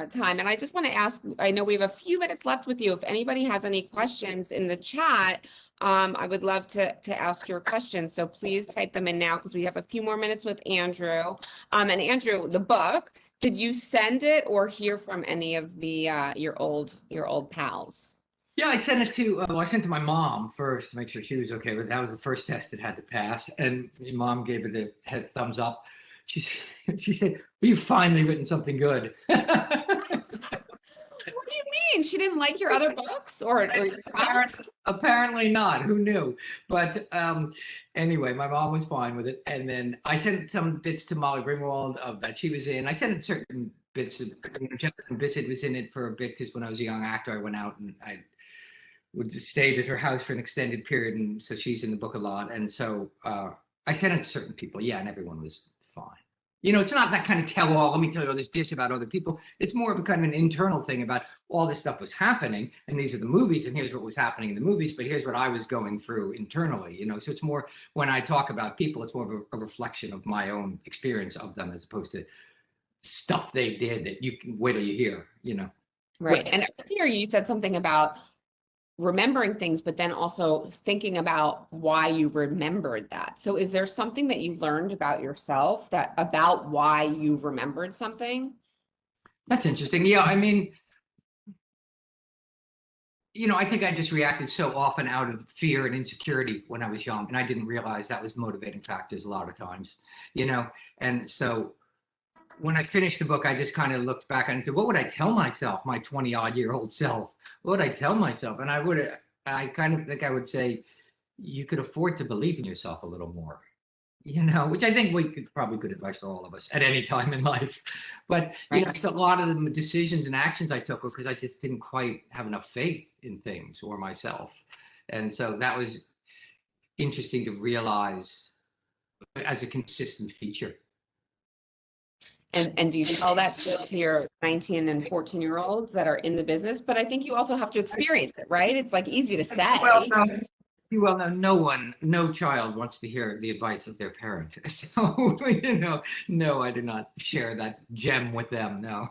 time. And I just want to ask, I know we have a few minutes left with you. If anybody has any questions in the chat, I would love to ask your questions. So please type them in now, because we have a few more minutes with Andrew. And Andrew, the book, did you send it or hear from any of the your old pals? Yeah, I sent it to my mom first to make sure she was okay with it. That was the first test it had to pass, and my mom gave it a thumbs up. She said, well, you've finally written something good. What do you mean? She didn't like your other books, or apparently not. Who knew? But anyway, my mom was fine with it. And then I sent some bits to Molly Ringwald that she was in. I sent certain bits. Jennifer Bissett was in it for a bit, because when I was a young actor, I went out and I would stay at her house for an extended period, and so she's in the book a lot. And so I sent it to certain people, and everyone was fine. It's not that kind of tell-all, let me tell you all this dish about other people. It's more of a kind of an internal thing about all this stuff was happening, and these are the movies, and here's what was happening in the movies, but here's what I was going through internally, So it's more, when I talk about people, it's more of a reflection of my own experience of them, as opposed to stuff they did that you can wait till you hear, Right. And earlier you said something about remembering things, but then also thinking about why you remembered that. So is there something that you learned about yourself about why you remembered something? That's interesting. Yeah, I mean, I think I just reacted so often out of fear and insecurity when I was young, and I didn't realize that was motivating factors a lot of times, and so when I finished the book, I just kind of looked back and said, what would I tell myself, my 20-odd-year-old self? What would I tell myself? And I kind of think I would say, you could afford to believe in yourself a little more, which I think probably good advice for all of us at any time in life. But, a lot of the decisions and actions I took were because I just didn't quite have enough faith in things or myself. And so that was interesting to realize as a consistent feature. And do you tell that still to your 19 and 14-year-olds that are in the business? But I think you also have to experience it, right? It's like easy to say. Well, no child wants to hear the advice of their parent. So, no, I do not share that gem with them, no.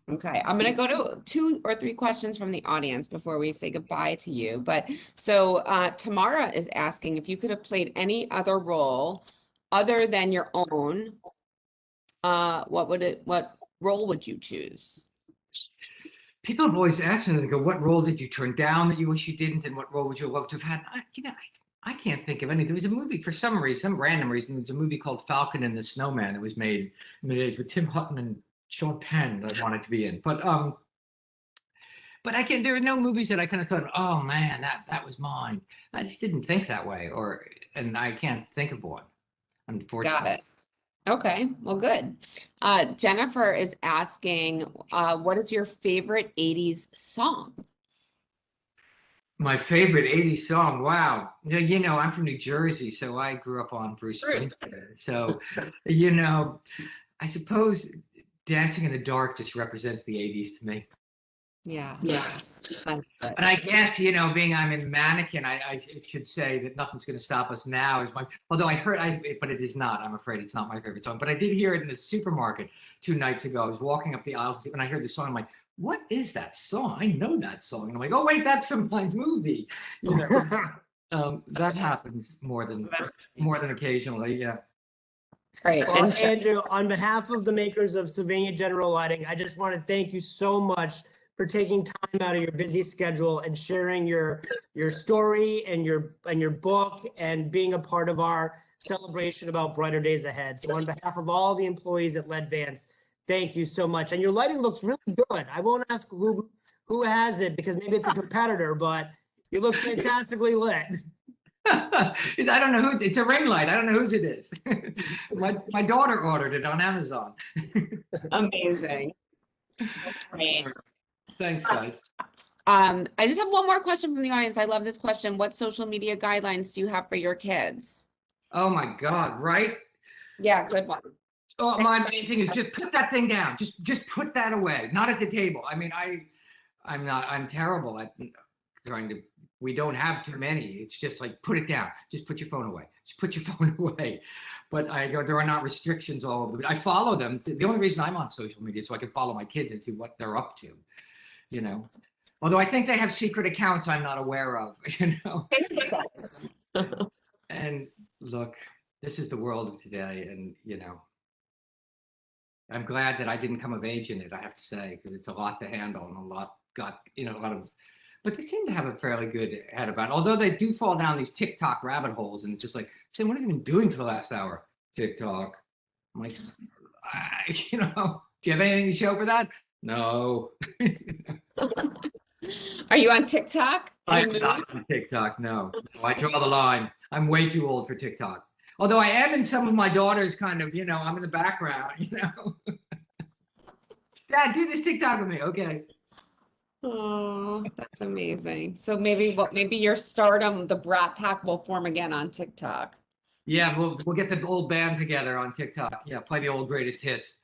Okay, I'm going to go to 2 or 3 questions from the audience before we say goodbye to you. But so Tamara is asking if you could have played any other role other than your own, what role would you choose? People have always asked me, they go, what role did you turn down that you wish you didn't, and what role would you love to have had? I can't think of any. There was a movie, for some random reason, there was a movie called Falcon and the Snowman that was made in the days with Tim Hutton and Sean Penn that I wanted to be in. But there are no movies that I kind of thought, oh man, that was mine. I just didn't think that way, and I can't think of one, unfortunately. Got it. Okay, well, good. Jennifer is asking, what is your favorite 80s song? My favorite 80s song, wow. I'm from New Jersey, so I grew up on Bruce Springsteen. So, I suppose Dancing in the Dark just represents the 80s to me. Yeah. And I guess, being I'm in Mannequin, I should say that Nothing's Gonna Stop Us Now is although but it is not, I'm afraid it's not my favorite song, but I did hear it in the supermarket 2 nights ago. I was walking up the aisles and I heard the song, I'm like, what is that song? I know that song. And I'm like, oh wait, that's from my movie. That happens more than occasionally, yeah. Great. Well, And Andrew, on behalf of the makers of Sylvania General Lighting, I just want to thank you so much for taking time out of your busy schedule and sharing your story and your book and being a part of our celebration about brighter days ahead. So on behalf of all the employees at Lead Vance, thank you so much. And your lighting looks really good. I won't ask who has it because maybe it's a competitor, but you look fantastically lit. I don't know who it's a ring light. I don't know whose it is. My daughter ordered it on Amazon. amazing. Great. Thanks, guys. I just have one more question from the audience. I love this question. What social media guidelines do you have for your kids? Oh my God, right? Yeah, good one. Oh, my main thing is just put that thing down. Just put that away. Not at the table. I mean, I'm terrible at trying to, we don't have too many. It's just like, put it down. Just put your phone away. Just put your phone away. But there are not restrictions all over. I follow them. The only reason I'm on social media is so I can follow my kids and see what they're up to, Although I think they have secret accounts I'm not aware of, And look, this is the world of today. And, I'm glad that I didn't come of age in it, I have to say, because it's a lot to handle and a lot of, but they seem to have a fairly good head about it. Although they do fall down these TikTok rabbit holes and it's just like, say, what have you been doing for the last hour? TikTok. I'm like, do you have anything to show for that? No. Are you on TikTok? I'm not on TikTok, no. I draw the line. I'm way too old for TikTok. Although I am in some of my daughter's kind of, I'm in the background, Dad, do this TikTok with me. Okay. Oh, that's amazing. So maybe your stardom, the Brat Pack will form again on TikTok. Yeah, we'll get the old band together on TikTok. Yeah, play the old greatest hits.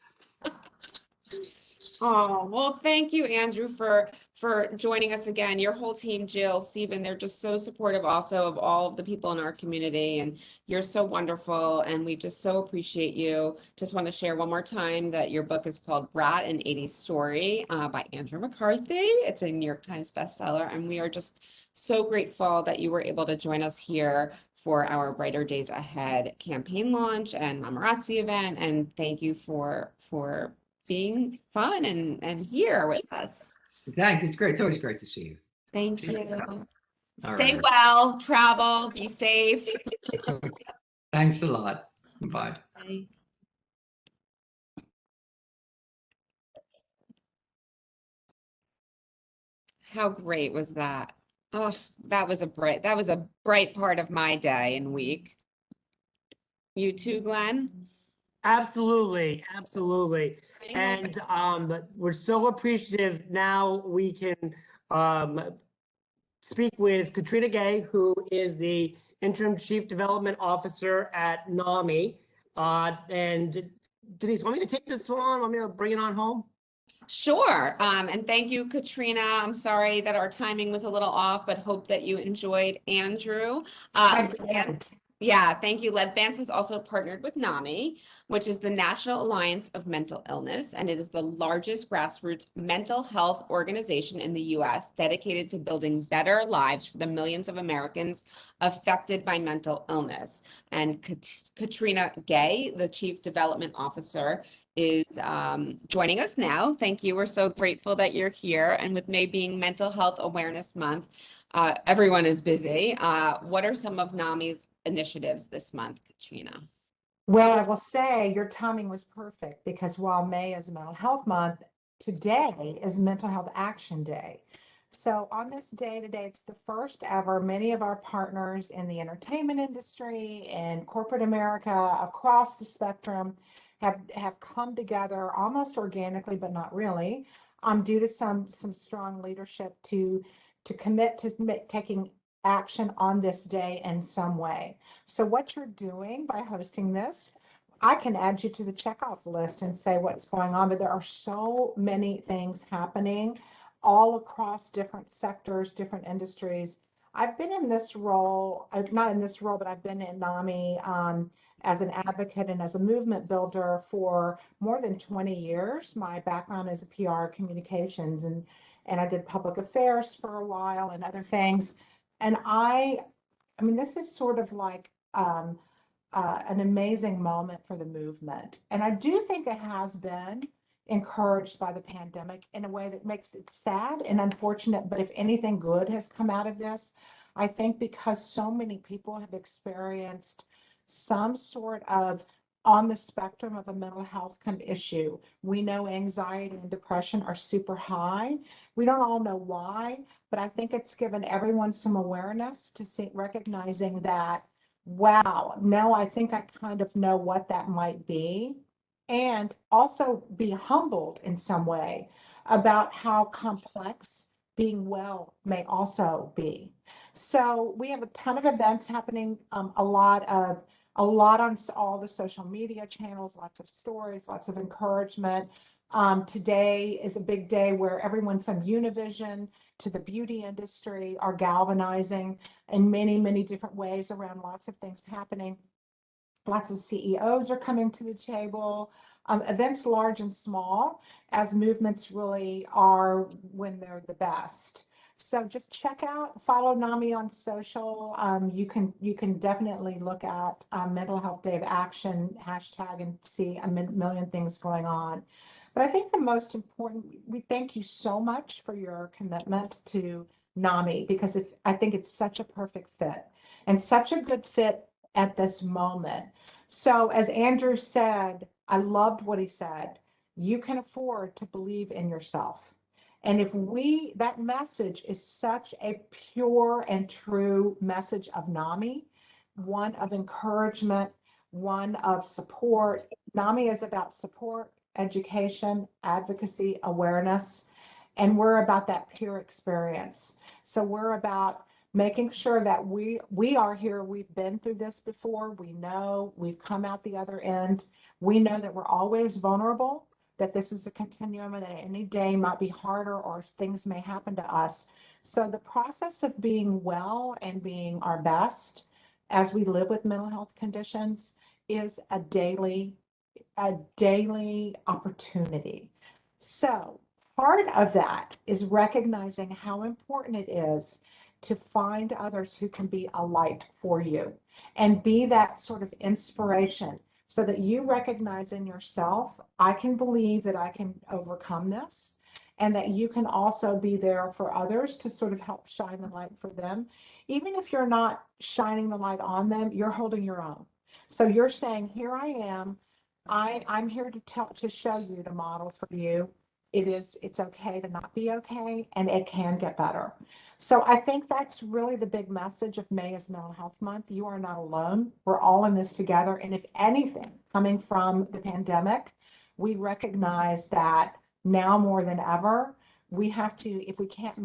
Oh, well, thank you, Andrew, for for joining us again. Your whole team, Jill, Stephen, they're just so supportive also of all of the people in our community, and you're so wonderful, and we just so appreciate you. Just want to share one more time that your book is called Brat, an 80s Story by Andrew McCarthy. It's a New York Times bestseller, and we are just so grateful that you were able to join us here for our Brighter Days Ahead campaign launch and Mamarazzi event, and thank you for being fun and here with us. Thanks. It's great. It's always great to see you. Thank you. All Stay right. well, travel, be safe. Thanks a lot. Bye. Bye. How great was that? Oh, that was a bright part of my day and week. You too, Glenn? Absolutely, absolutely. And we're so appreciative now we can speak with Katrina Gay, who is the Interim Chief Development Officer at NAMI. And Denise, want me to take this on? Want me to bring it on home? Sure. And thank you, Katrina. I'm sorry that our timing was a little off, but hope that you enjoyed Andrew. Yeah, thank you. Ledvance has also partnered with NAMI, which is the National Alliance of Mental Illness, and it is the largest grassroots mental health organization in the U.S. dedicated to building better lives for the millions of Americans affected by mental illness. And Katrina Gay, the Chief Development Officer, is joining us now. Thank you. We're so grateful that you're here. And with May being Mental Health Awareness Month, everyone is busy. What are some of NAMI's initiatives this month, Katrina? Well, I will say your timing was perfect because while May is Mental Health Month, today is Mental Health Action Day. So on this day today, it's the first ever. Many of our partners in the entertainment industry and corporate America across the spectrum have come together almost organically, but not really, due to some strong leadership to commit to taking action on this day in some way. So what you're doing by hosting this, I can add you to the checkoff list and say what's going on, but there are so many things happening all across different sectors, different industries. I've been in this role, not in this role, but I've been in NAMI as an advocate and as a movement builder for more than 20 years. My background is PR communications, and I did public affairs for a while and other things. And I mean, this is sort of like an amazing moment for the movement. And I do think it has been encouraged by the pandemic in a way that makes it sad and unfortunate. But if anything good has come out of this, I think because so many people have experienced some sort of on the spectrum of a mental health kind of issue. We know anxiety and depression are super high. We don't all know why, but I think it's given everyone some awareness to see, recognizing that, wow, now I think I kind of know what that might be. And also be humbled in some way about how complex being well may also be. So we have a ton of events happening, a lot on all the social media channels, lots of stories, lots of encouragement. Today is a big day where everyone from Univision to the beauty industry are galvanizing in many, many different ways around lots of things happening. Lots of CEOs are coming to the table. Events large and small, as movements really are when they're the best. So just check out, follow NAMI on social. You can definitely look at Mental Health Day of Action hashtag and see a million things going on. But I think the most important, we thank you so much for your commitment to NAMI, because I think it's such a perfect fit and such a good fit at this moment. So as Andrew said, I loved what he said. You can afford to believe in yourself. And if that message is such a pure and true message of NAMI, one of encouragement, one of support. NAMI is about support, education, advocacy, awareness, and we're about that pure experience. So we're about making sure that we are here. We've been through this before. We know we've come out the other end. We know that we're always vulnerable, that this is a continuum and that any day might be harder or things may happen to us. So the process of being well and being our best as we live with mental health conditions is a daily opportunity. So part of that is recognizing how important it is to find others who can be a light for you and be that sort of inspiration so that you recognize in yourself, I can believe that I can overcome this, and that you can also be there for others to sort of help shine the light for them. Even if you're not shining the light on them, you're holding your own. So you're saying, here I am. I'm here to show you, to model for you. It's okay to not be okay, and it can get better. So I think that's really the big message of May is Mental Health Month. You are not alone. We're all in this together. And if anything, coming from the pandemic, we recognize that now more than ever, we have to, if we can't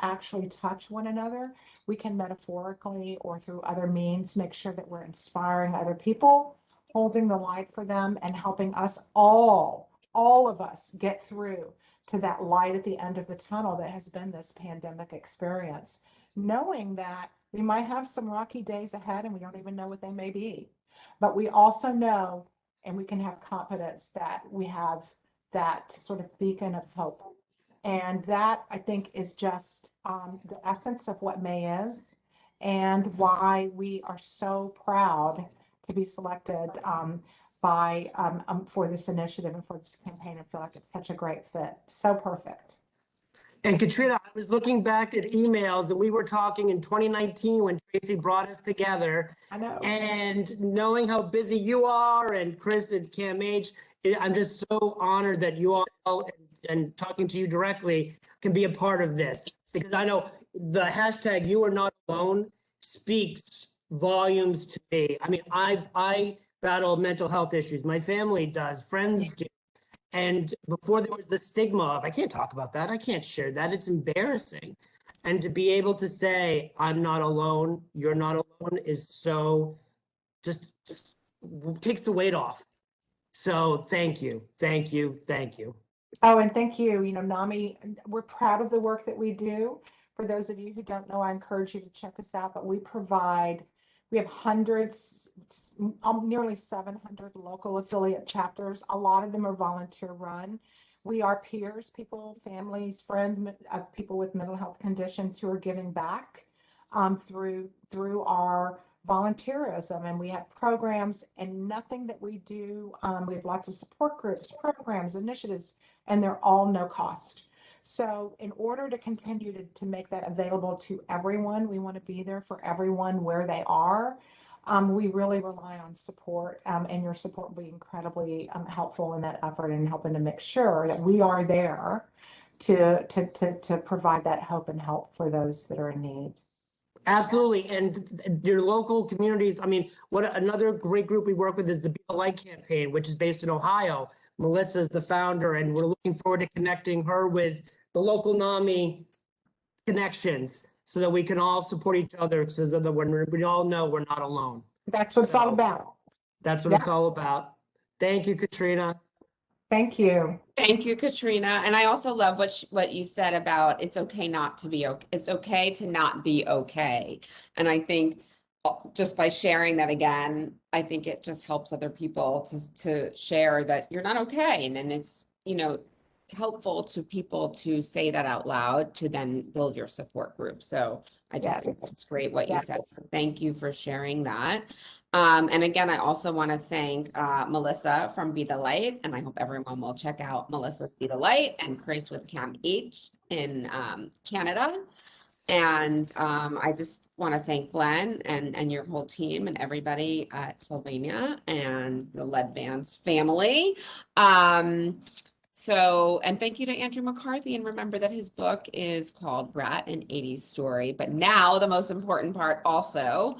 actually touch one another, we can metaphorically or through other means make sure that we're inspiring other people, holding the light for them, and helping us all of us get through to that light at the end of the tunnel that has been this pandemic experience, knowing that we might have some rocky days ahead and we don't even know what they may be. But we also know, and we can have confidence that we have that sort of beacon of hope. And that, I think, is just the essence of what May is, and why we are so proud to be selected for this initiative and for this campaign. I feel like it's such a great fit. So perfect. And Katrina, I was looking back at emails that we were talking in 2019 when Tracy brought us together. I know. And knowing how busy you are, and Chris at CAMH, I'm just so honored that you all, and talking to you directly, can be a part of this. Because I know the hashtag "You Are Not Alone" speaks volumes to me. I mean, I battle mental health issues. My family does, friends do. And before there was the stigma of, I can't talk about that, I can't share that, it's embarrassing. And to be able to say, I'm not alone, you're not alone, is so, just takes the weight off. So thank you, thank you, thank you. Oh, and thank you. You know, NAMI, we're proud of the work that we do. For those of you who don't know, I encourage you to check us out, but we have hundreds, nearly 700 local affiliate chapters. A lot of them are volunteer run. We are peers, people, families, friends of people with mental health conditions who are giving back through our volunteerism, and we have programs, and nothing that we do, we have lots of support groups, programs, initiatives, and they're all no cost. So in order to continue to make that available to everyone, we want to be there for everyone where they are. We really rely on support, and your support will be incredibly helpful in that effort and helping to make sure that we are there to provide that hope and help for those that are in need. Absolutely. And your local communities, I mean, what another great group we work with is the Be a Light campaign, which is based in Ohio. Melissa is the founder, and we're looking forward to connecting her with the local NAMI connections so that we can all support each other, so that we all know we're not alone. That's what it's all about. That's what it's all about. Thank you, Katrina. Thank you. Thank you, Katrina. And I also love what you said about it's okay not to be okay. It's okay to not be okay. And I think just by sharing that again, I think it just helps other people to share that you're not okay. And then it's, you know, helpful to people to say that out loud to then build your support group. So I just think that's great what you said. So thank you for sharing that. And again, I also want to thank Melissa from Be the Light, and I hope everyone will check out Melissa's Be the Light and Grace with CAMH in Canada. And I just want to thank Glenn and your whole team and everybody at Sylvania and the Lead Bands family. And thank you to Andrew McCarthy, and remember that his book is called Rat and 80s Story. But now the most important part also,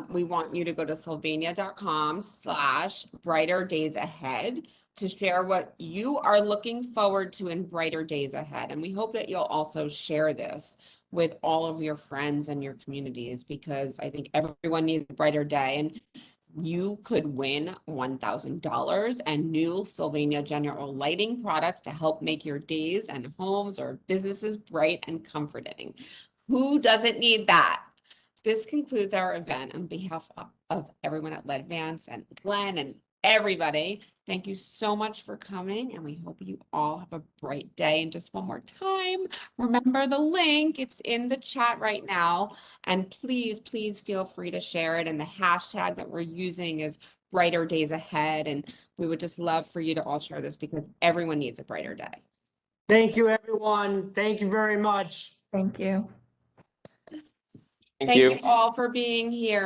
we want you to go to sylvania.com/brighter days ahead to share what you are looking forward to in brighter days ahead. And we hope that you'll also share this with all of your friends and your communities, because I think everyone needs a brighter day. And you could win $1,000 and new Sylvania General lighting products to help make your days and homes or businesses bright and comforting. Who doesn't need that? This concludes our event. On behalf of everyone at Ledvance and Glenn and everybody, thank you so much for coming, and we hope you all have a bright day. And just one more time, remember the link, it's in the chat right now, and please feel free to share it. And the hashtag that we're using is Brighter Days Ahead, and we would just love for you to all share this because everyone needs a brighter day. Thank you, everyone. Thank you very much. Thank you. Thank you all for being here.